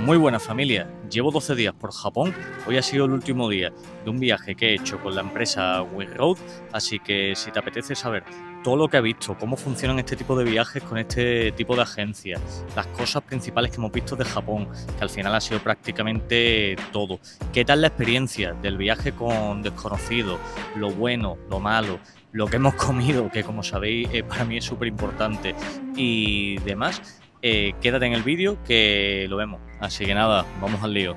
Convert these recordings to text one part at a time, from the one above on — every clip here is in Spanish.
Muy buena familia, llevo 12 días por Japón, hoy ha sido el último día de un viaje que he hecho con la empresa WeRoad, así que si te apetece saber todo lo que he visto, cómo funcionan este tipo de viajes con este tipo de agencias, las cosas principales que hemos visto de Japón, que al final ha sido prácticamente todo, qué tal la experiencia del viaje con desconocidos, lo bueno, lo malo, lo que hemos comido, que como sabéis para mí es súper importante y demás. Quédate en el vídeo que lo vemos. Así que nada, vamos al lío.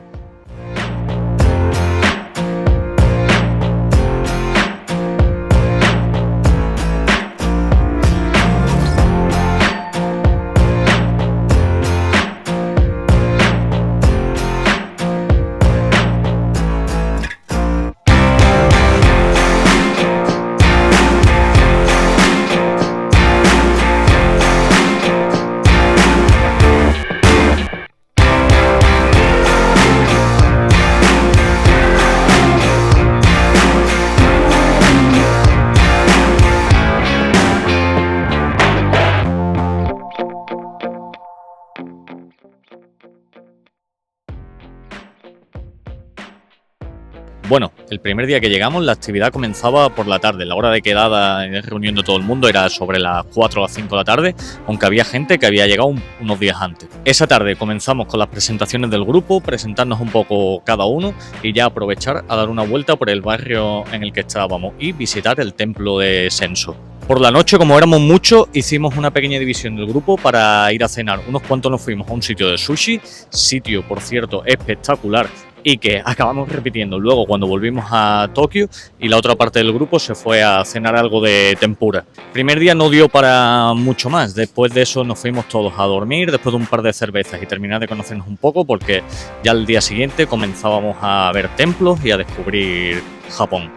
Bueno, el primer día que llegamos la actividad comenzaba por la tarde, la hora de quedada reunión de todo el mundo era sobre las 4 o las 5 de la tarde, aunque había gente que había llegado unos días antes. Esa tarde comenzamos con las presentaciones del grupo, presentarnos un poco cada uno y ya aprovechar a dar una vuelta por el barrio en el que estábamos y visitar el templo de Senso. Por la noche, como éramos muchos, hicimos una pequeña división del grupo para ir a cenar. Unos cuantos nos fuimos a un sitio de sushi, sitio, por cierto, espectacular, y que acabamos repitiendo luego cuando volvimos a Tokio, y la otra parte del grupo se fue a cenar algo de tempura. Primer día no dio para mucho más, después de eso nos fuimos todos a dormir, después de un par de cervezas y terminar de conocernos un poco, porque ya al día siguiente comenzábamos a ver templos y a descubrir Japón.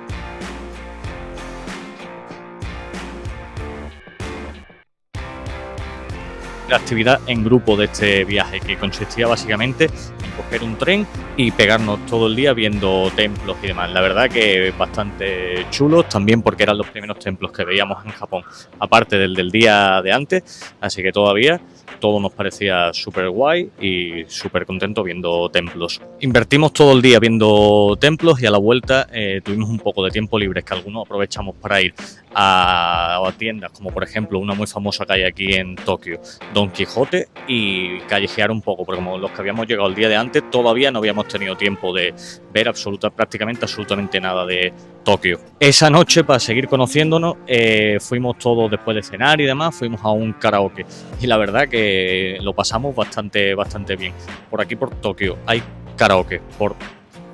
La actividad en grupo de este viaje, que consistía básicamente en coger un tren y pegarnos todo el día viendo templos y demás. La verdad que bastante chulos, también porque eran los primeros templos que veíamos en Japón, aparte del día de antes, así que todavía todo nos parecía súper guay y súper contento viendo templos. Invertimos todo el día viendo templos y a la vuelta tuvimos un poco de tiempo libre, que algunos aprovechamos para ir a tiendas, como por ejemplo una muy famosa que hay aquí en Tokio, Don Quijote, y callejear un poco, porque como los que habíamos llegado el día de antes todavía no habíamos tenido tiempo de ver prácticamente nada de Tokio. Esa noche, para seguir conociéndonos, fuimos todos, después de cenar y demás, fuimos a un karaoke y la verdad que lo pasamos bastante bien. Por aquí por Tokio hay karaoke por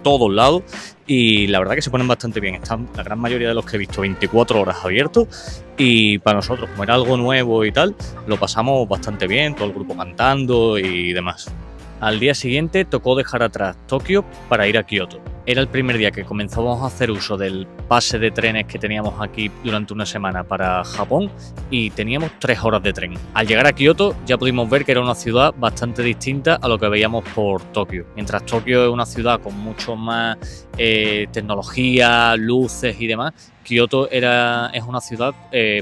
todos lados y la verdad que se ponen bastante bien. Están la gran mayoría de los que he visto 24 horas abiertos y para nosotros, como era algo nuevo y tal, lo pasamos bastante bien, todo el grupo cantando y demás. Al día siguiente tocó dejar atrás Tokio para ir a Kioto. Era el primer día que comenzamos a hacer uso del pase de trenes que teníamos aquí durante una semana para Japón y teníamos 3 horas de tren. Al llegar a Kioto ya pudimos ver que era una ciudad bastante distinta a lo que veíamos por Tokio. Mientras Tokio es una ciudad con mucho más tecnología, luces y demás, Kioto es una ciudad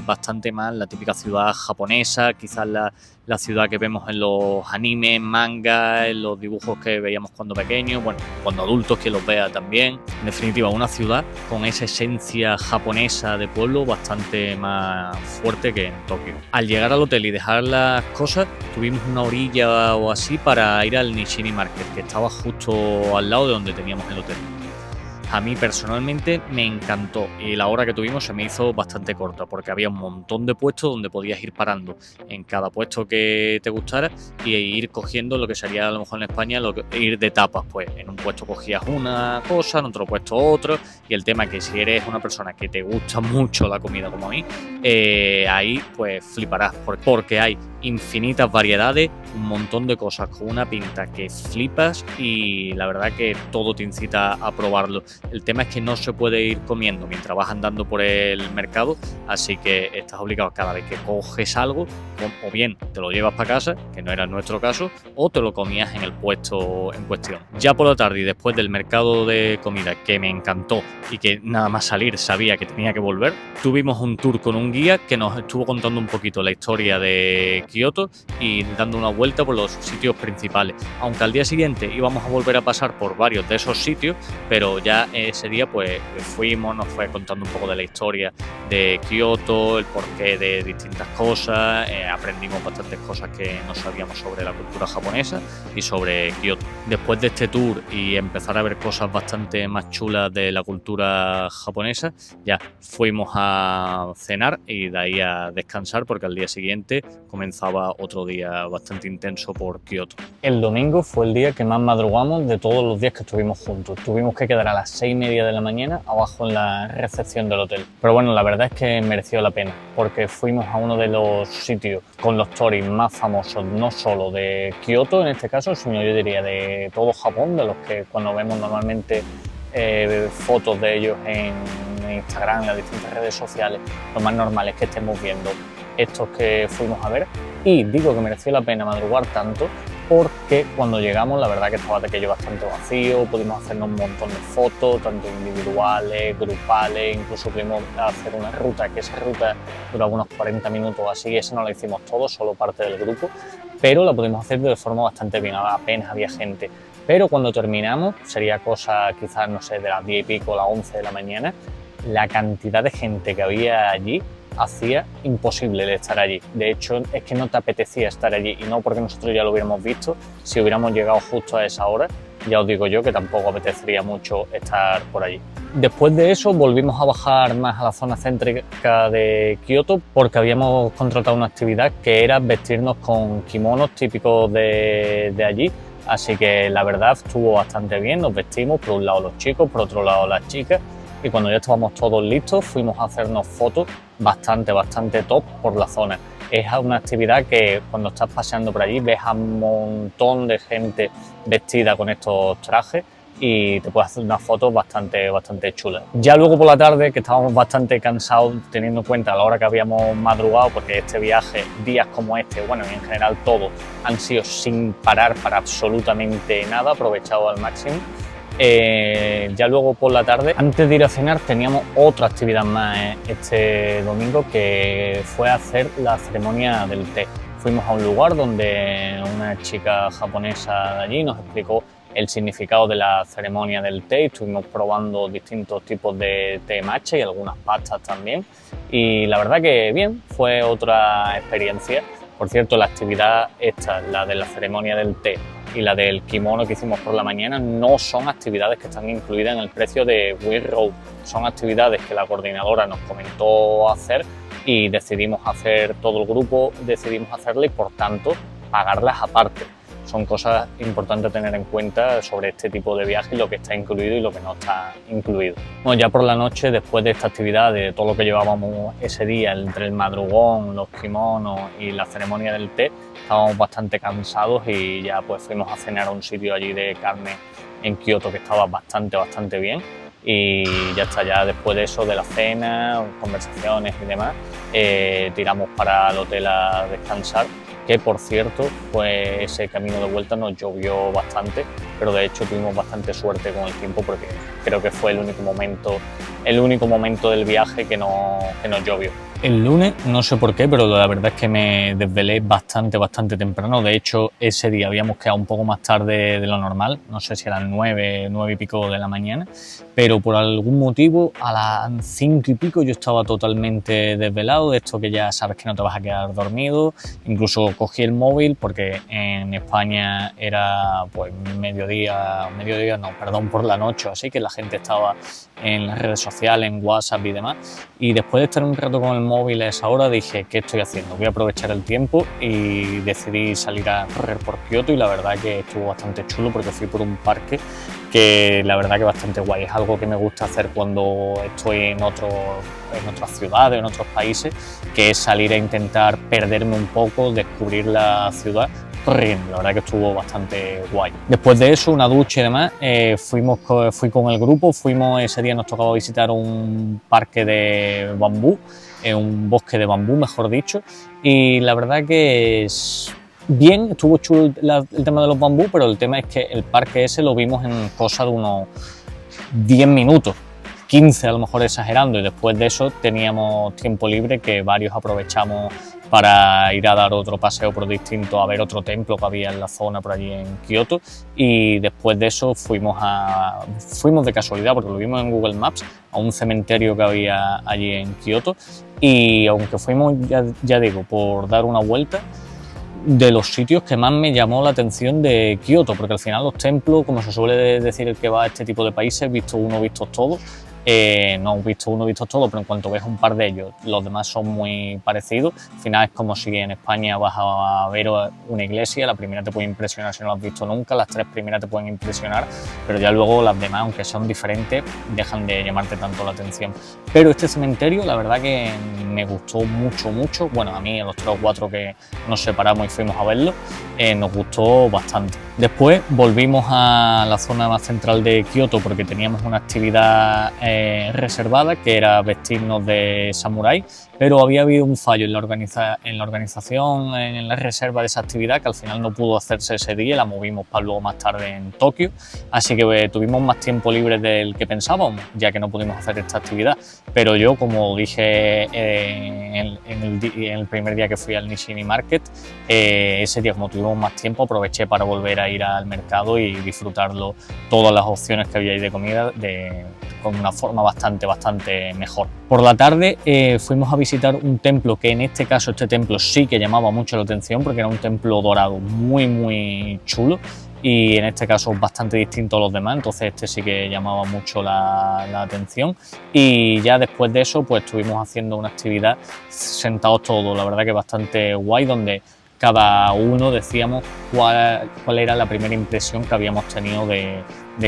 bastante más la típica ciudad japonesa, quizás la ciudad que vemos en los animes, mangas, en los dibujos que veíamos cuando pequeños, bueno, cuando adultos que los vea también. En definitiva, una ciudad con esa esencia japonesa de pueblo bastante más fuerte que en Tokio. Al llegar al hotel y dejar las cosas, tuvimos una orilla o así para ir al Nishini Market, que estaba justo al lado de donde teníamos el hotel. A mí personalmente me encantó y la hora que tuvimos se me hizo bastante corta porque había un montón de puestos donde podías ir parando en cada puesto que te gustara y ir cogiendo lo que sería a lo mejor en España ir de tapas, pues en un puesto cogías una cosa, en otro puesto otro, y el tema es que si eres una persona que te gusta mucho la comida como a mí, ahí pues fliparás porque hay infinitas variedades, un montón de cosas con una pinta que flipas y la verdad que todo te incita a probarlo. El tema es que no se puede ir comiendo mientras vas andando por el mercado, así que estás obligado cada vez que coges algo, o bien te lo llevas para casa, que no era nuestro caso, o te lo comías en el puesto en cuestión. Ya por la tarde y después del mercado de comida, que me encantó y que nada más salir sabía que tenía que volver, tuvimos un tour con un guía que nos estuvo contando un poquito la historia de Kioto y dando una vuelta por los sitios principales, aunque al día siguiente íbamos a volver a pasar por varios de esos sitios, pero ya ese día pues nos fue contando un poco de la historia de Kioto, el porqué de distintas cosas, aprendimos bastantes cosas que no sabíamos sobre la cultura japonesa y sobre Kioto. Después de este tour y empezar a ver cosas bastante más chulas de la cultura japonesa, ya fuimos a cenar y de ahí a descansar porque al día siguiente comenzaba otro día bastante intenso por Kioto. El domingo fue el día que más madrugamos de todos los días que estuvimos juntos. Tuvimos que quedar a las 6:30 de la mañana abajo en la recepción del hotel. Pero bueno, la verdad es que mereció la pena porque fuimos a uno de los sitios con los toris más famosos, no solo de Kioto en este caso, sino yo diría de todo Japón, de los que cuando vemos normalmente fotos de ellos en Instagram, en las distintas redes sociales, lo más normal es que estemos viendo estos que fuimos a ver. Y digo que mereció la pena madrugar tanto porque cuando llegamos la verdad que estaba aquello bastante vacío, pudimos hacernos un montón de fotos, tanto individuales, grupales, incluso pudimos hacer una ruta, que esa ruta duraba unos 40 minutos así, esa no la hicimos todos, solo parte del grupo, pero la pudimos hacer de forma bastante bien, apenas había gente. Pero cuando terminamos, sería cosa quizás, no sé, de las 10 y pico, las 11 de la mañana, la cantidad de gente que había allí hacía imposible el estar allí. De hecho, es que no te apetecía estar allí, y no porque nosotros ya lo hubiéramos visto. Si hubiéramos llegado justo a esa hora, ya os digo yo que tampoco apetecería mucho estar por allí. Después de eso volvimos a bajar más a la zona céntrica de Kioto porque habíamos contratado una actividad que era vestirnos con kimonos típicos de allí. Así que la verdad estuvo bastante bien, nos vestimos, por un lado los chicos, por otro lado las chicas, y cuando ya estábamos todos listos fuimos a hacernos fotos bastante top por la zona. Es una actividad que cuando estás paseando por allí ves a un montón de gente vestida con estos trajes y te puedes hacer unas fotos bastante chulas. Ya luego por la tarde, que estábamos bastante cansados teniendo en cuenta la hora que habíamos madrugado, porque este viaje, días como este, bueno, y en general todos, han sido sin parar para absolutamente nada, aprovechado al máximo. Ya luego por la tarde, antes de ir a cenar, teníamos otra actividad más este domingo, que fue hacer la ceremonia del té. Fuimos a un lugar donde una chica japonesa de allí nos explicó el significado de la ceremonia del té. Estuvimos probando distintos tipos de té matcha y algunas pastas también, y la verdad que bien, fue otra experiencia. Por cierto, la actividad esta, la de la ceremonia del té y la del kimono que hicimos por la mañana, no son actividades que están incluidas en el precio de Wheel Road. Son actividades que la coordinadora nos comentó hacer y decidimos hacer, todo el grupo decidimos hacerlas, y por tanto pagarlas aparte. Son cosas importantes a tener en cuenta sobre este tipo de viajes, lo que está incluido y lo que no está incluido. Bueno, ya por la noche, después de esta actividad, de todo lo que llevábamos ese día, entre el madrugón, los kimonos y la ceremonia del té, estábamos bastante cansados y ya pues fuimos a cenar a un sitio allí de carne en Kioto que estaba bastante bien. Y ya está, ya después de eso, de la cena, conversaciones y demás, tiramos para el hotel a descansar, que por cierto, pues ese camino de vuelta nos llovió bastante, pero de hecho tuvimos bastante suerte con el tiempo porque creo que fue el único momento del viaje que no llovió. El lunes, no sé por qué, pero la verdad es que me desvelé bastante temprano. De hecho, ese día habíamos quedado un poco más tarde de lo normal, no sé si a las 9 y pico de la mañana, pero por algún motivo a las 5 y pico yo estaba totalmente desvelado, de esto que ya sabes que no te vas a quedar dormido. Incluso cogí el móvil porque en España era pues por la noche, así que la gente estaba en las redes sociales, en WhatsApp y demás, y después de estar un rato con el móvil a esa hora dije, ¿qué estoy haciendo? Voy a aprovechar el tiempo, y decidí salir a correr por Kioto, y la verdad que estuvo bastante chulo porque fui por un parque que la verdad que bastante guay. Es algo que me gusta hacer cuando estoy en otras ciudades, en otros países, que es salir a intentar perderme un poco, descubrir la ciudad corriendo. La verdad que estuvo bastante guay. Después de eso, una ducha y demás, fui con el grupo, ese día nos tocaba visitar un parque de bambú, un bosque de bambú, mejor dicho, y la verdad que es bien, estuvo chulo el tema de los bambú, pero el tema es que el parque ese lo vimos en cosa de unos 10 minutos, 15 a lo mejor exagerando, y después de eso teníamos tiempo libre que varios aprovechamos para ir a dar otro paseo por distinto, a ver otro templo que había en la zona por allí en Kioto, y después de eso fuimos de casualidad, porque lo vimos en Google Maps, a un cementerio que había allí en Kioto, y aunque fuimos, ya digo, por dar una vuelta, de los sitios que más me llamó la atención de Kioto, porque al final los templos, como se suele decir el que va a este tipo de países, visto uno, vistos todos. No visto uno, vistos todos, pero en cuanto ves un par de ellos, los demás son muy parecidos. Al final es como si en España vas a ver una iglesia, la primera te puede impresionar si no la has visto nunca, las 3 primeras te pueden impresionar, pero ya luego las demás, aunque son diferentes, dejan de llamarte tanto la atención. Pero este cementerio, la verdad que me gustó mucho, mucho. Bueno, a mí, a los 3 o 4 que nos separamos y fuimos a verlo, nos gustó bastante. Después volvimos a la zona más central de Kioto porque teníamos una actividad reservada, que era vestirnos de samurái, pero había habido un fallo en la organización, en la reserva de esa actividad, que al final no pudo hacerse ese día y la movimos para luego más tarde en Tokio, así que tuvimos más tiempo libre del que pensábamos, ya que no pudimos hacer esta actividad. Pero yo, como dije en el primer día que fui al Nishimi Market, ese día, como tuvimos más tiempo, aproveché para volver a ir al mercado y disfrutarlo, todas las opciones que había ahí de comida con una forma bastante mejor. Por la tarde fuimos a visitar un templo que, en este caso, este templo sí que llamaba mucho la atención porque era un templo dorado muy chulo, y en este caso bastante distinto a los demás, entonces este sí que llamaba mucho la atención. Y ya después de eso pues estuvimos haciendo una actividad sentados todos, la verdad que bastante guay, donde cada uno decíamos cuál era la primera impresión que habíamos tenido de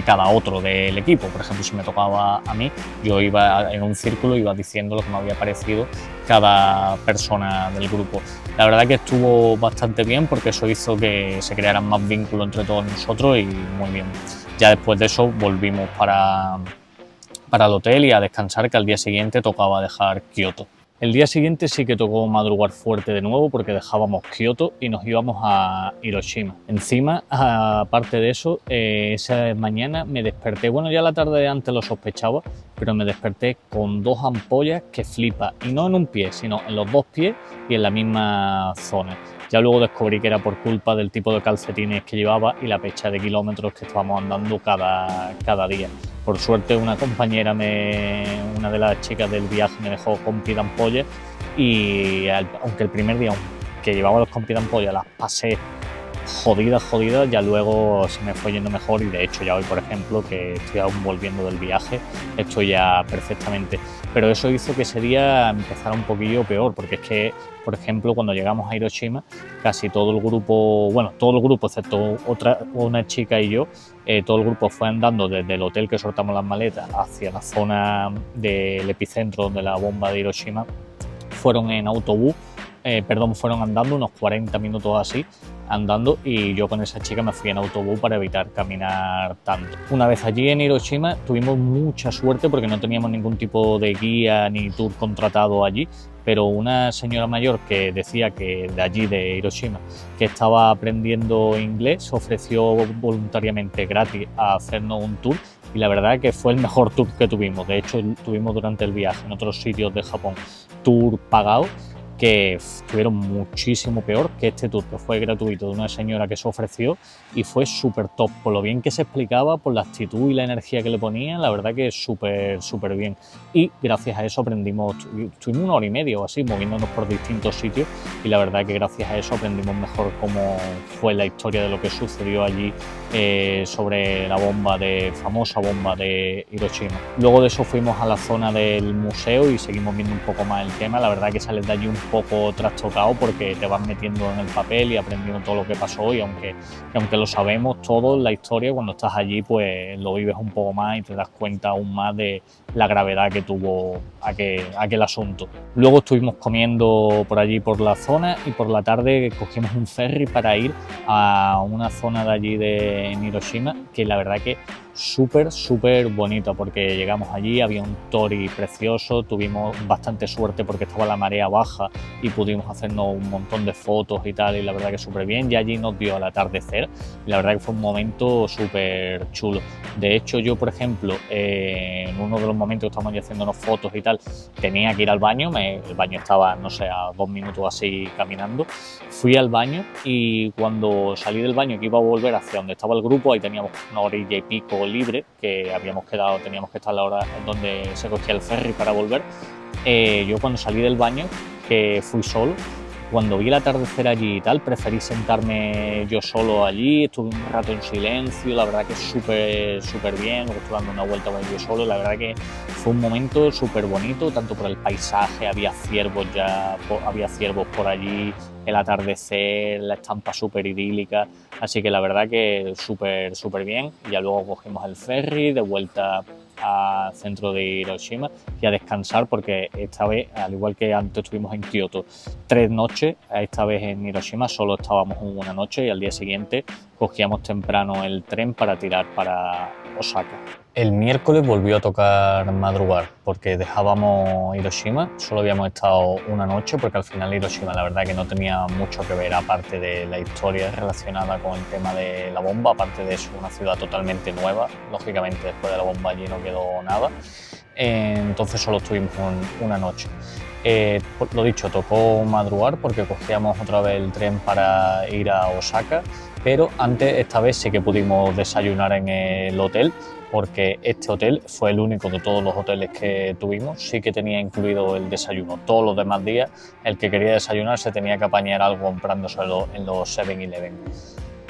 cada otro del equipo. Por ejemplo, si me tocaba a mí, yo iba en un círculo, iba diciendo lo que me había parecido cada persona del grupo. La verdad que estuvo bastante bien porque eso hizo que se crearan más vínculos entre todos nosotros y muy bien. Ya después de eso volvimos para el hotel y a descansar, que al día siguiente tocaba dejar Kioto. El día siguiente sí que tocó madrugar fuerte de nuevo porque dejábamos Kioto y nos íbamos a Hiroshima. Encima, aparte de eso, esa mañana me desperté, bueno, ya la tarde de antes lo sospechaba, pero me desperté con 2 ampollas que flipa, y no en un pie, sino en los 2 pies y en la misma zona. Ya luego descubrí que era por culpa del tipo de calcetines que llevaba y la fecha de kilómetros que estábamos andando cada día. Por suerte una compañera, una de las chicas del viaje, me dejó con pie de ampolla, y aunque el primer día que llevaba los con pie de ampolla las pasé jodidas, ya luego se me fue yendo mejor, y de hecho ya hoy, por ejemplo, que estoy aún volviendo del viaje, estoy ya perfectamente. Pero eso hizo que ese día empezara un poquillo peor, porque es que, por ejemplo, cuando llegamos a Hiroshima, casi todo el grupo, excepto una chica y yo, todo el grupo fue andando desde el hotel que soltamos las maletas hacia la zona del epicentro de la bomba de Hiroshima. Fueron andando unos 40 minutos así, andando, y yo con esa chica me fui en autobús para evitar caminar tanto. Una vez allí en Hiroshima tuvimos mucha suerte porque no teníamos ningún tipo de guía ni tour contratado allí, pero una señora mayor que decía que de allí, de Hiroshima, que estaba aprendiendo inglés, ofreció voluntariamente gratis a hacernos un tour, y la verdad que fue el mejor tour que tuvimos. De hecho, tuvimos durante el viaje en otros sitios de Japón tour pagados que estuvieron muchísimo peor que este tour, que fue gratuito, de una señora que se ofreció, y fue súper top, por lo bien que se explicaba, por la actitud y la energía que le ponía. La verdad que súper bien, y gracias a eso estuvimos 1 hora y media o así moviéndonos por distintos sitios, y la verdad que gracias a eso aprendimos mejor cómo fue la historia de lo que sucedió allí, sobre la famosa bomba de Hiroshima. Luego de eso fuimos a la zona del museo y seguimos viendo un poco más el tema. La verdad que sales de allí un poco trastocado porque te vas metiendo en el papel y aprendiendo todo lo que pasó, y aunque lo sabemos todo, la historia, cuando estás allí pues lo vives un poco más y te das cuenta aún más de la gravedad que tuvo aquel asunto. Luego estuvimos comiendo por allí por la zona y por la tarde cogimos un ferry para ir a una zona de allí de Hiroshima, que la verdad que súper bonita, porque llegamos allí, había un tori precioso, tuvimos bastante suerte porque estaba la marea baja y pudimos hacernos un montón de fotos y tal, y la verdad que súper bien. Y allí nos dio el atardecer y la verdad que fue un momento súper chulo. De hecho, yo por ejemplo, en uno de los momentos que estábamos haciéndonos fotos y tal, tenía que ir al baño, el baño estaba, no sé, a 2 minutos así caminando. Fui al baño y cuando salí del baño, que iba a volver hacia donde estaba el grupo, ahí teníamos una orilla y pico libre, que habíamos quedado, teníamos que estar a la hora donde se cogía el ferry para volver. Yo cuando salí del baño, que fui solo, cuando vi el atardecer allí y tal, preferí sentarme yo solo allí, estuve un rato en silencio, la verdad que súper bien, luego estuve dando una vuelta yo solo, la verdad que fue un momento súper bonito, tanto por el paisaje, había ciervos por allí, el atardecer, la estampa súper idílica, así que la verdad que súper bien. Y ya luego cogimos el ferry de vuelta al centro de Hiroshima y a descansar, porque esta vez, al igual que antes estuvimos en Kioto 3 noches, esta vez en Hiroshima solo estábamos una noche y al día siguiente cogíamos temprano el tren para tirar para Osaka. El miércoles volvió a tocar madrugar porque dejábamos Hiroshima, solo habíamos estado una noche porque al final Hiroshima la verdad que no tenía mucho que ver aparte de la historia relacionada con el tema de la bomba, aparte de eso una ciudad totalmente nueva, lógicamente después de la bomba allí no quedó nada, entonces solo estuvimos una noche. Lo dicho, tocó madrugar porque cogíamos otra vez el tren para ir a Osaka, pero antes, esta vez sí que pudimos desayunar en el hotel, porque este hotel fue el único de todos los hoteles que tuvimos, sí que tenía incluido el desayuno. Todos los demás días, el que quería desayunar se tenía que apañar algo comprándoselo en los 7-Eleven.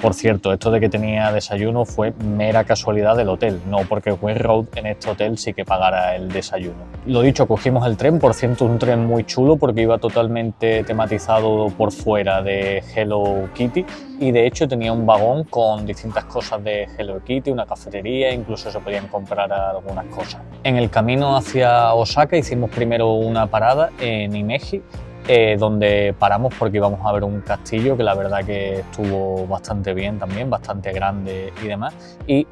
Por cierto, esto de que tenía desayuno fue mera casualidad del hotel, no porque Wing Road en este hotel sí que pagara el desayuno. Lo dicho, cogimos el tren, por cierto un tren muy chulo porque iba totalmente tematizado por fuera de Hello Kitty y de hecho tenía un vagón con distintas cosas de Hello Kitty, una cafetería, incluso se podían comprar algunas cosas. En el camino hacia Osaka hicimos primero una parada en Himeji, donde paramos porque íbamos a ver un castillo que la verdad que estuvo bastante bien también, bastante grande y demás, y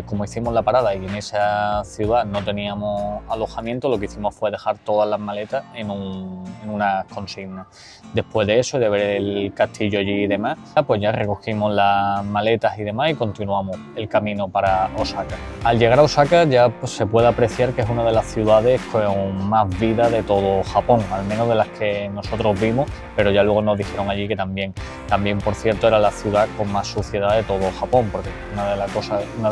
como hicimos la parada y en esa ciudad no teníamos alojamiento, lo que hicimos fue dejar todas las maletas en una consigna. Después de eso, de ver el castillo allí y demás, pues ya recogimos las maletas y demás y continuamos el camino para Osaka. Al llegar a Osaka ya pues, se puede apreciar que es una de las ciudades con más vida de todo Japón, al menos de las que nosotros vimos, pero ya luego nos dijeron allí que también por cierto era la ciudad con más suciedad de todo Japón, porque una de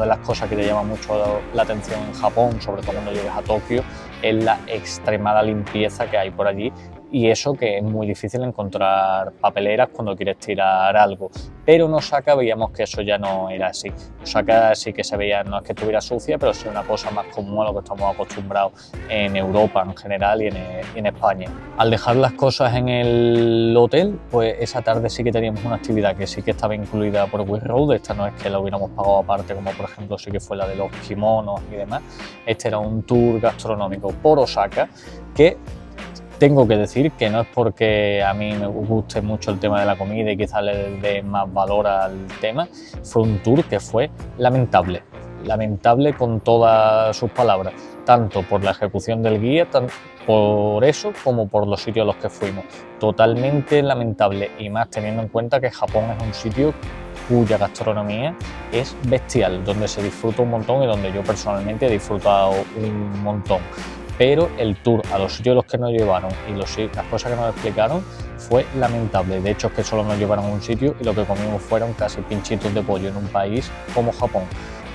las cosas que te llama mucho la atención en Japón, sobre todo cuando llegues a Tokio, es la extremada limpieza que hay por allí, y eso que es muy difícil encontrar papeleras cuando quieres tirar algo, pero en Osaka veíamos que eso ya no era así. Osaka sí que se veía, no es que estuviera sucia, pero sí una cosa más común a lo que estamos acostumbrados en Europa en general y en España. Al dejar las cosas en el hotel, pues esa tarde sí que teníamos una actividad que sí que estaba incluida por Wing Road. Esta no es que la hubiéramos pagado aparte, como por ejemplo sí que fue la de los kimonos y demás. Este era un tour gastronómico por Osaka que tengo que decir que no es porque a mí me guste mucho el tema de la comida y quizás le dé más valor al tema, fue un tour que fue lamentable con todas sus palabras, tanto por la ejecución del guía, por eso como por los sitios a los que fuimos. Totalmente lamentable, y más teniendo en cuenta que Japón es un sitio cuya gastronomía es bestial, donde se disfruta un montón y donde yo personalmente he disfrutado un montón. Pero el tour a los sitios a los que nos llevaron y las cosas que nos explicaron fue lamentable. De hecho es que solo nos llevaron a un sitio y lo que comimos fueron casi pinchitos de pollo en un país como Japón.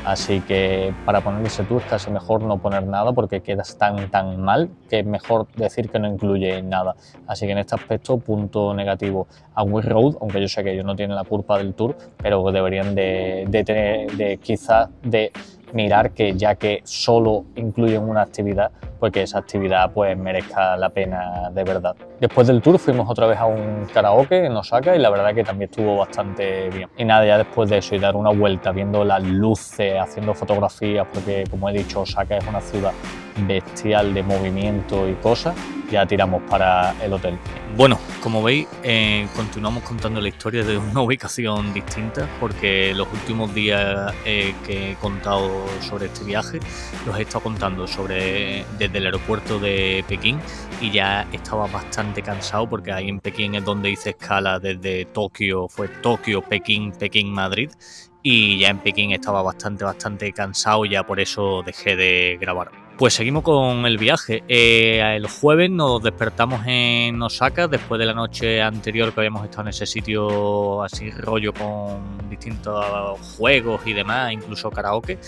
Así que para poner ese tour es casi mejor no poner nada porque quedas tan mal que es mejor decir que no incluye nada. Así que en este aspecto, punto negativo a Wing Road, aunque yo sé que ellos no tienen la culpa del tour, pero deberían de mirar que ya que solo incluyen una actividad, pues que esa actividad pues merezca la pena de verdad. Después del tour fuimos otra vez a un karaoke en Osaka y la verdad que también estuvo bastante bien. Y nada, ya después de eso y dar una vuelta viendo las luces, haciendo fotografías, porque como he dicho, Osaka es una ciudad bestial de movimiento y cosas, ya tiramos para el hotel. Bueno, como veis, continuamos contando la historia de una ubicación distinta, porque los últimos días que he contado sobre este viaje los he estado contando desde el aeropuerto de Pekín, y ya estaba bastante cansado porque ahí en Pekín es donde hice escala desde Tokio, fue Tokio, Pekín, Pekín, Madrid, y ya en Pekín estaba bastante cansado, ya por eso dejé de grabar. Pues seguimos con el viaje. El jueves nos despertamos en Osaka después de la noche anterior que habíamos estado en ese sitio así rollo con distintos juegos y demás, incluso karaoke.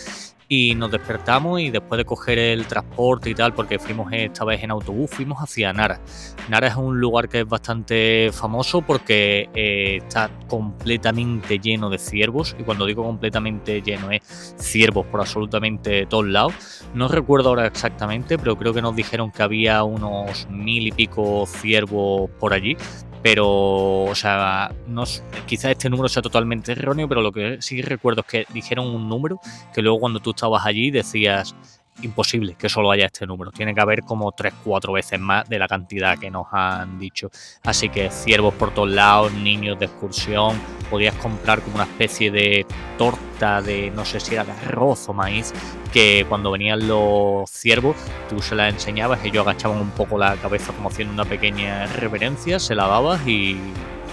Y nos despertamos y después de coger el transporte y tal, porque fuimos esta vez en autobús, fuimos hacia Nara. Nara es un lugar que es bastante famoso porque está completamente lleno de ciervos, y cuando digo completamente lleno es ciervos por absolutamente todos lados. No recuerdo ahora exactamente, pero creo que nos dijeron que había unos 1000 y pico ciervos por allí. Pero, o sea, quizás este número sea totalmente erróneo, pero lo que sí recuerdo es que dijeron un número que luego cuando tú estabas allí decías, imposible que solo haya este número, tiene que haber como 3-4 veces más de la cantidad que nos han dicho. Así que ciervos por todos lados, niños de excursión, podías comprar como una especie de torta de, no sé si era de arroz o maíz, que cuando venían los ciervos tú se la enseñabas, ellos agachaban un poco la cabeza como haciendo una pequeña reverencia, se la dabas y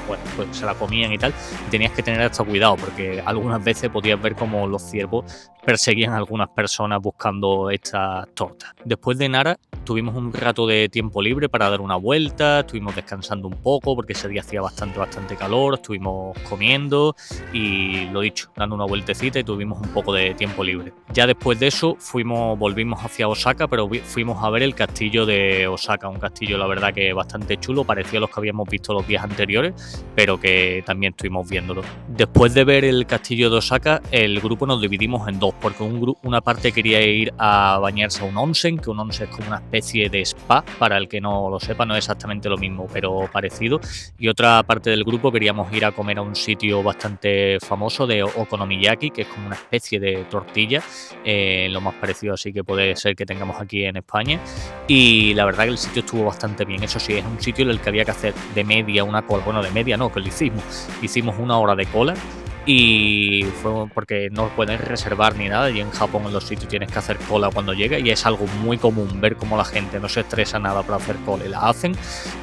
bueno, pues se la comían y tal, y tenías que tener hasta cuidado porque algunas veces podías ver como los ciervos perseguían a algunas personas buscando estas tortas. Después de Nara tuvimos un rato de tiempo libre para dar una vuelta, estuvimos descansando un poco porque ese día hacía bastante calor, estuvimos comiendo y lo dicho, dando una vueltecita, y tuvimos un poco de tiempo libre. Ya después de eso volvimos hacia Osaka, pero fuimos a ver el castillo de Osaka, un castillo la verdad que bastante chulo, parecido a los que habíamos visto los días anteriores, pero que también estuvimos viéndolo. Después de ver el castillo de Osaka, el grupo nos dividimos en dos, porque una parte quería ir a bañarse a un onsen, que un onsen es como una especie de spa, para el que no lo sepa, no es exactamente lo mismo, pero parecido, y otra parte del grupo queríamos ir a comer a un sitio bastante famoso de okonomiyaki, que es como una especie de tortilla, lo más parecido así que puede ser que tengamos aquí en España, y la verdad que el sitio estuvo bastante bien. Eso sí, es un sitio en el que había que hacer de media una cola, bueno, de media no, que lo hicimos 1 hora de cola, y fue porque no puedes reservar ni nada, y en Japón en los sitios tienes que hacer cola cuando llegas, y es algo muy común ver cómo la gente no se estresa nada para hacer cola y la hacen,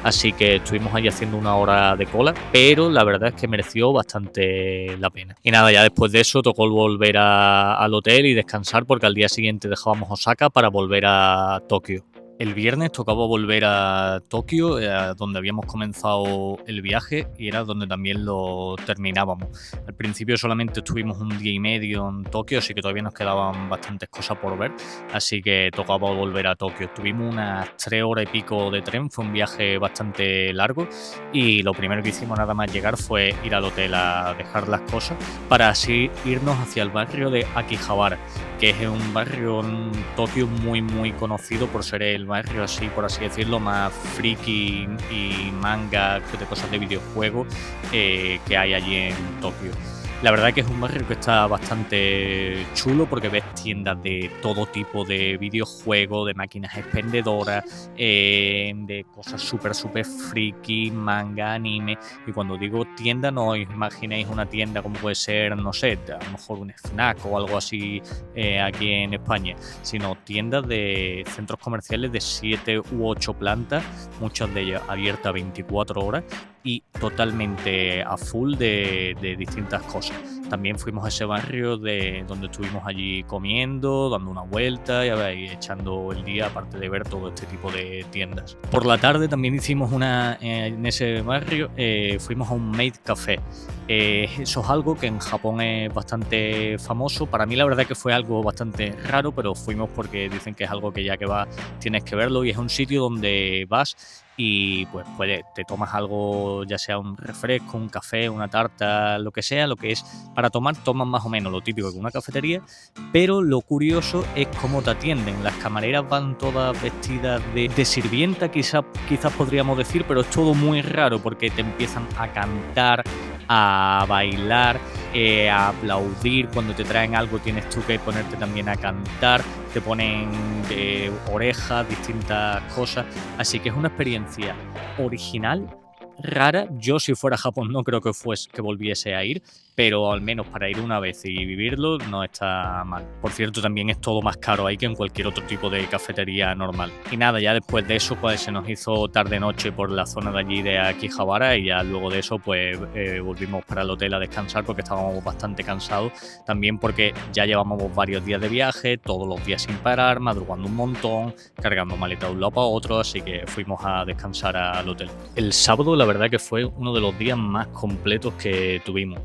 así que estuvimos allí haciendo 1 hora de cola, pero la verdad es que mereció bastante la pena. Y nada, ya después de eso tocó volver al hotel y descansar, porque al día siguiente dejábamos Osaka para volver a Tokio. El viernes tocaba volver a Tokio, donde habíamos comenzado el viaje, y era donde también lo terminábamos. Al principio solamente estuvimos 1 día y medio en Tokio, así que todavía nos quedaban bastantes cosas por ver, así que tocaba volver a Tokio. Tuvimos unas 3 horas y pico de tren, fue un viaje bastante largo, y lo primero que hicimos nada más llegar fue ir al hotel a dejar las cosas, para así irnos hacia el barrio de Akihabara, que es un barrio en Tokio muy conocido por ser el barrio así, por así decirlo, más friki y manga, de cosas de videojuegos que hay allí en Tokio. La verdad que es un barrio que está bastante chulo porque ves tiendas de todo tipo de videojuegos, de máquinas expendedoras, de cosas súper friki, manga, anime. Y cuando digo tienda, no os imaginéis una tienda como puede ser, no sé, a lo mejor un Fnac o algo así aquí en España, sino tiendas de centros comerciales de 7 u 8 plantas, muchas de ellas abiertas 24 horas y totalmente a full de distintas cosas. También fuimos a ese barrio donde estuvimos allí comiendo, dando una vuelta y echando el día, aparte de ver todo este tipo de tiendas. Por la tarde también hicimos en ese barrio, fuimos a un maid café. Eso es algo que en Japón es bastante famoso. Para mí la verdad que fue algo bastante raro, pero fuimos porque dicen que es algo que ya que vas tienes que verlo, y es un sitio donde vas y pues te tomas algo, ya sea un refresco, un café, una tarta, lo que sea, lo que es para tomar, tomas más o menos lo típico que una cafetería, pero lo curioso es cómo te atienden. Las camareras van todas vestidas de sirvienta, quizás podríamos decir, pero es todo muy raro porque te empiezan a cantar, a bailar, a aplaudir. Cuando te traen algo tienes tú que ponerte también a cantar, te ponen orejas, distintas cosas, así que es una experiencia original, rara. Yo si fuera a Japón no creo que volviese a ir, pero al menos para ir una vez y vivirlo no está mal. Por cierto, también es todo más caro ahí que en cualquier otro tipo de cafetería normal. Y nada, ya después de eso pues se nos hizo tarde-noche por la zona de allí de Akihabara, y ya luego de eso pues volvimos para el hotel a descansar porque estábamos bastante cansados, también porque ya llevábamos varios días de viaje, todos los días sin parar, madrugando un montón, cargando maletas de un lado para otro, así que fuimos a descansar al hotel. El sábado la verdad que fue uno de los días más completos que tuvimos.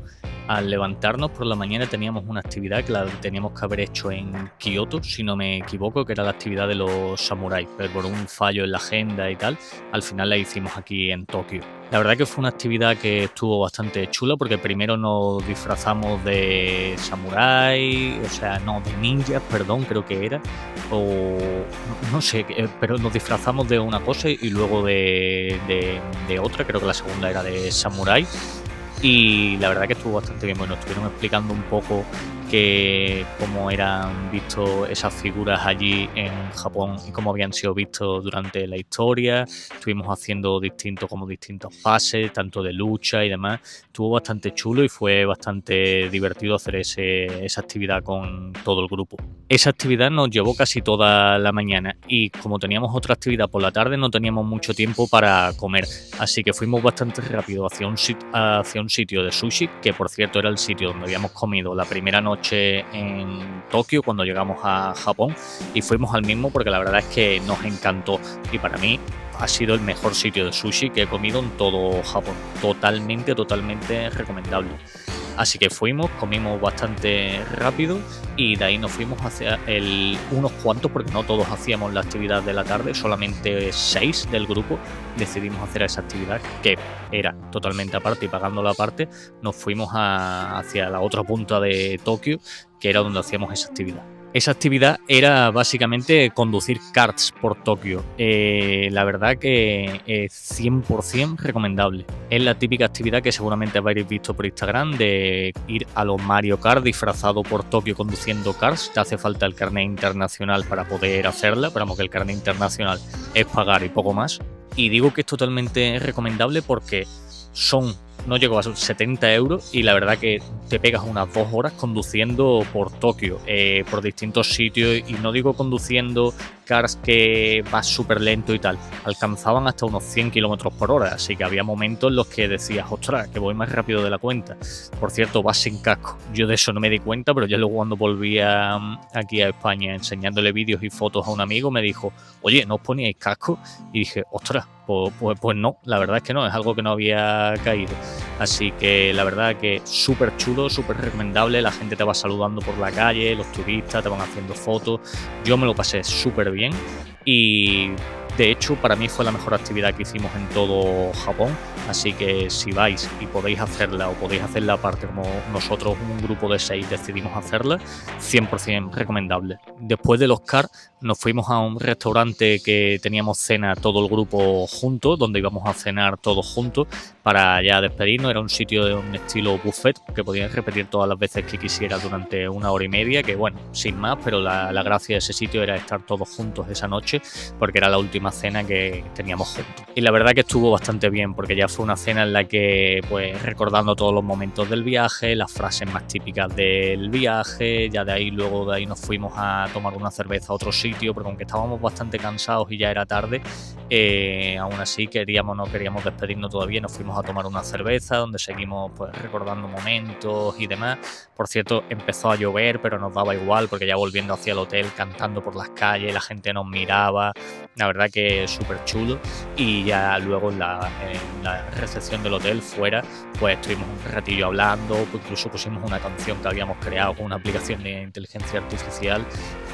Al levantarnos por la mañana teníamos una actividad que la teníamos que haber hecho en Kioto, si no me equivoco, que era la actividad de los samuráis, pero por un fallo en la agenda y tal, al final la hicimos aquí en Tokio. La verdad que fue una actividad que estuvo bastante chula porque primero nos disfrazamos de samurái, o sea, no, de ninjas, perdón, creo que era, o no sé, pero nos disfrazamos de una cosa y luego de otra, creo que la segunda era de samurái. Y la verdad que estuvo bastante bien. Bueno, estuvieron explicando un poco cómo eran vistos esas figuras allí en Japón y cómo habían sido vistos durante la historia. Estuvimos haciendo distintos pases, tanto de lucha y demás. Estuvo bastante chulo y fue bastante divertido hacer esa actividad con todo el grupo. Esa actividad nos llevó casi toda la mañana y como teníamos otra actividad por la tarde no teníamos mucho tiempo para comer, así que fuimos bastante rápido hacia un sitio de sushi, que por cierto era el sitio donde habíamos comido la primera noche en Tokio cuando llegamos a Japón, y fuimos al mismo porque la verdad es que nos encantó y para mí ha sido el mejor sitio de sushi que he comido en todo Japón. Totalmente recomendable. Así que comimos bastante rápido y de ahí nos fuimos hacia unos cuantos, porque no todos hacíamos la actividad de la tarde, solamente 6 del grupo decidimos hacer esa actividad que era totalmente aparte y pagándola aparte. Nos fuimos hacia la otra punta de Tokio, que era donde hacíamos esa actividad. Esa actividad era básicamente conducir karts por Tokio. La verdad que es 100% recomendable. Es la típica actividad que seguramente habréis visto por Instagram, de ir a los Mario Kart disfrazado por Tokio conduciendo karts. Te hace falta el carnet internacional para poder hacerla, pero vamos, que el carnet internacional es pagar y poco más. Y digo que es totalmente recomendable porque no llegó a 70 euros y la verdad que te pegas unas 2 horas conduciendo por Tokio, por distintos sitios, y no digo conduciendo cars que vas súper lento y tal, alcanzaban hasta unos 100 kilómetros por hora, así que había momentos en los que decías, ostras, que voy más rápido de la cuenta. Por cierto, vas sin casco. Yo de eso no me di cuenta, pero ya luego cuando volví aquí a España enseñándole vídeos y fotos a un amigo, me dijo, oye, ¿no os poníais casco? Y dije, ostras, pues no, la verdad es que no, es algo que no había caído. Así que la verdad que súper chulo, súper recomendable. La gente te va saludando por la calle, los turistas te van haciendo fotos. Yo me lo pasé súper bien y de hecho para mí fue la mejor actividad que hicimos en todo Japón. Así que si vais y podéis hacerla, o podéis hacerla aparte como nosotros, un grupo de 6 decidimos hacerla, 100% recomendable. Después de los CAR nos fuimos a un restaurante que teníamos cena todo el grupo juntos, donde íbamos a cenar todos juntos para ya despedirnos. Era un sitio de un estilo buffet que podías repetir todas las veces que quisieras durante 1 hora y media, que bueno, sin más, pero la gracia de ese sitio era estar todos juntos esa noche porque era la última cena que teníamos juntos. Y la verdad que estuvo bastante bien porque ya fue una cena en la que, pues, recordando todos los momentos del viaje, las frases más típicas del viaje. Ya luego de ahí nos fuimos a tomar una cerveza a otro sitio, porque aunque estábamos bastante cansados y ya era tarde, aún así no queríamos despedirnos todavía. Nos fuimos a tomar una cerveza donde seguimos, pues, recordando momentos y demás. Por cierto, empezó a llover, pero nos daba igual porque ya volviendo hacia el hotel, cantando por las calles, la gente nos miraba. La verdad que es súper chulo. Y ya luego en la recepción del hotel fuera, pues estuvimos un ratillo hablando, pues incluso pusimos una canción que habíamos creado con una aplicación de inteligencia artificial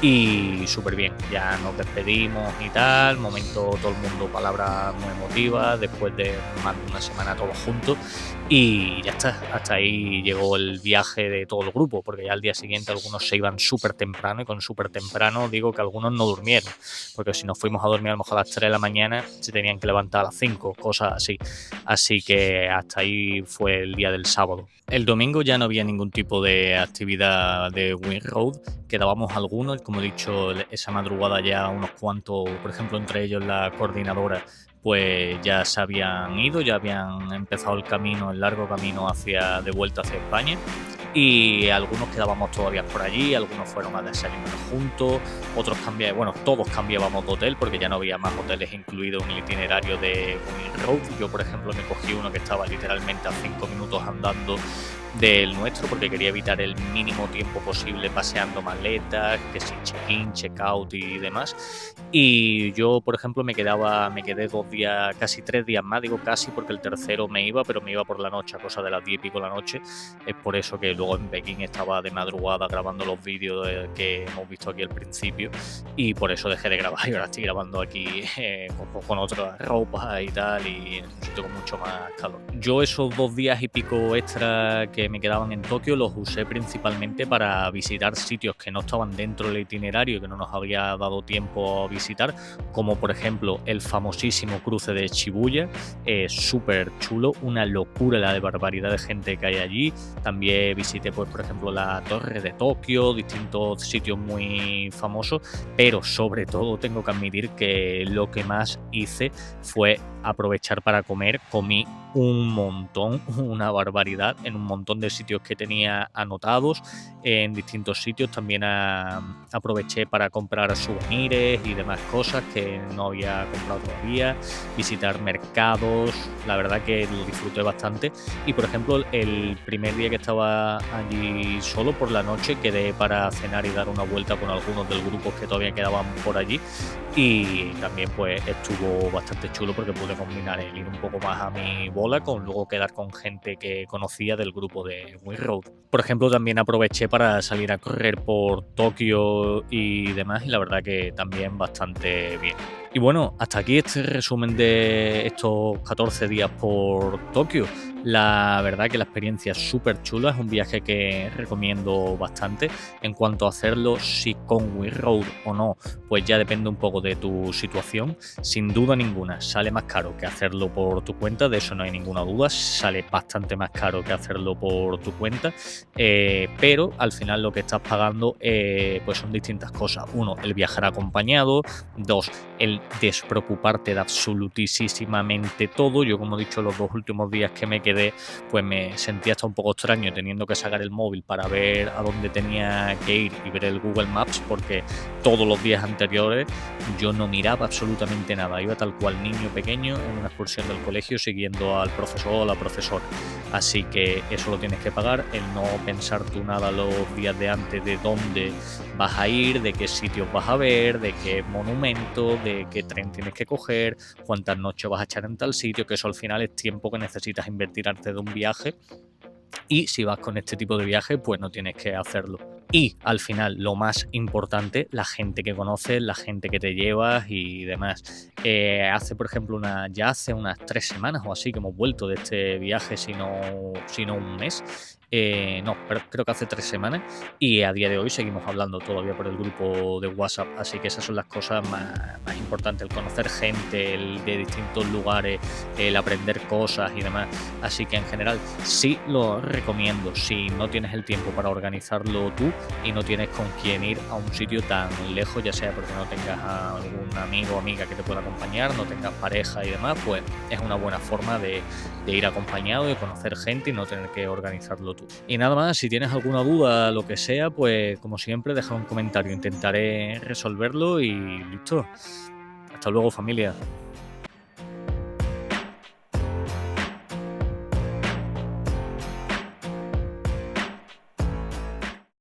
y súper bien. Ya nos despedimos y tal, momento todo el mundo palabras muy emotivas, después de más de una semana todos juntos, y ya está, hasta ahí llegó el viaje de todo el grupo, porque ya al día siguiente algunos se iban súper temprano, y con súper temprano digo que algunos no durmieron, porque si nos fuimos a dormir a lo mejor a las 3 de la mañana, se tenían que levantar a las 5, cosas así. Así que hasta ahí fue el día del sábado. El domingo ya no había ningún tipo de actividad de Windroad, quedábamos algunos, como he dicho, esa madrugada ya unos cuantos, por ejemplo, entre ellos la coordinadora, pues ya se habían ido, ya habían empezado el camino, el largo camino de vuelta hacia España, y algunos quedábamos todavía por allí, algunos fueron a desayunar juntos, otros todos cambiábamos de hotel porque ya no había más hoteles incluidos en el itinerario de Windroad. Yo, por ejemplo, me cogí uno que estaba literalmente a 5 minutos andando del nuestro, porque quería evitar el mínimo tiempo posible paseando maletas, que si check-in, check-out y demás. Y yo, por ejemplo, me quedé 2 días, casi 3 días más, digo casi porque el tercero pero me iba por la noche, a cosa de las 10 y pico de la noche. Es por eso que luego en Pekín estaba de madrugada grabando los vídeos que hemos visto aquí al principio, y por eso dejé de grabar, y ahora estoy grabando aquí con otra ropa y tal, y en un sitio con mucho más calor. Yo esos 2 días y pico extra que me quedaban en Tokio los usé principalmente para visitar sitios que no estaban dentro del itinerario, que no nos había dado tiempo a visitar, como por ejemplo el famosísimo cruce de Shibuya, súper chulo, una locura la de barbaridad de gente que hay allí. También visité, pues, por ejemplo, la Torre de Tokio, distintos sitios muy famosos, pero sobre todo tengo que admitir que lo que más hice fue aprovechar para comer. Comí un montón, una barbaridad, en un montón de sitios que tenía anotados, en distintos sitios. También aproveché para comprar souvenirs y demás cosas que no había comprado todavía, visitar mercados, la verdad que lo disfruté bastante. Y por ejemplo, el primer día que estaba allí solo, por la noche quedé para cenar y dar una vuelta con algunos del grupo que todavía quedaban por allí, y también pues estuvo bastante chulo porque pude combinar el ir un poco más a mi bola con luego quedar con gente que conocía del grupo de Windroad. Por ejemplo, también aproveché para salir a correr por Tokio y demás, y la verdad que también bastante bien. Y bueno, hasta aquí este resumen de estos 14 días por Tokio. La verdad que la experiencia es súper chula, es un viaje que recomiendo bastante. En cuanto a hacerlo, si con Windroad o no, pues ya depende un poco de tu situación. Sin duda ninguna, sale más caro que hacerlo por tu cuenta, de eso no hay ninguna duda, sale bastante más caro que hacerlo por tu cuenta, pero al final lo que estás pagando pues son distintas cosas. Uno, el viajar acompañado. Dos, el despreocuparte de absolutísimamente todo. Yo, como he dicho, los 2 últimos días que me quedé, pues me sentía hasta un poco extraño teniendo que sacar el móvil para ver a dónde tenía que ir y ver el Google Maps, porque todos los días anteriores yo no miraba absolutamente nada, iba tal cual niño pequeño en una excursión del colegio siguiendo al profesor o la profesora. Así que eso lo tienes que pagar, el no pensar tú nada los días de antes de dónde vas a ir, de qué sitios vas a ver, de qué monumento, de qué tren tienes que coger, cuántas noches vas a echar en tal sitio, que eso al final es tiempo que necesitas invertir antes de un viaje, y si vas con este tipo de viaje pues no tienes que hacerlo. Y al final, lo más importante, la gente que conoces, la gente que te llevas y demás. Por ejemplo, ya hace unas 3 semanas o así que hemos vuelto de este viaje, si no un mes. Pero creo que hace 3 semanas, y a día de hoy seguimos hablando todavía por el grupo de WhatsApp, así que esas son las cosas más importantes, el conocer gente de distintos lugares, el aprender cosas y demás. Así que en general sí lo recomiendo si no tienes el tiempo para organizarlo tú y no tienes con quién ir a un sitio tan lejos, ya sea porque no tengas a algún amigo o amiga que te pueda acompañar, no tengas pareja y demás, pues es una buena forma de ir acompañado, de conocer gente y no tener que organizarlo tú. Y nada más, si tienes alguna duda, lo que sea, pues como siempre deja un comentario, intentaré resolverlo y listo. Hasta luego, familia.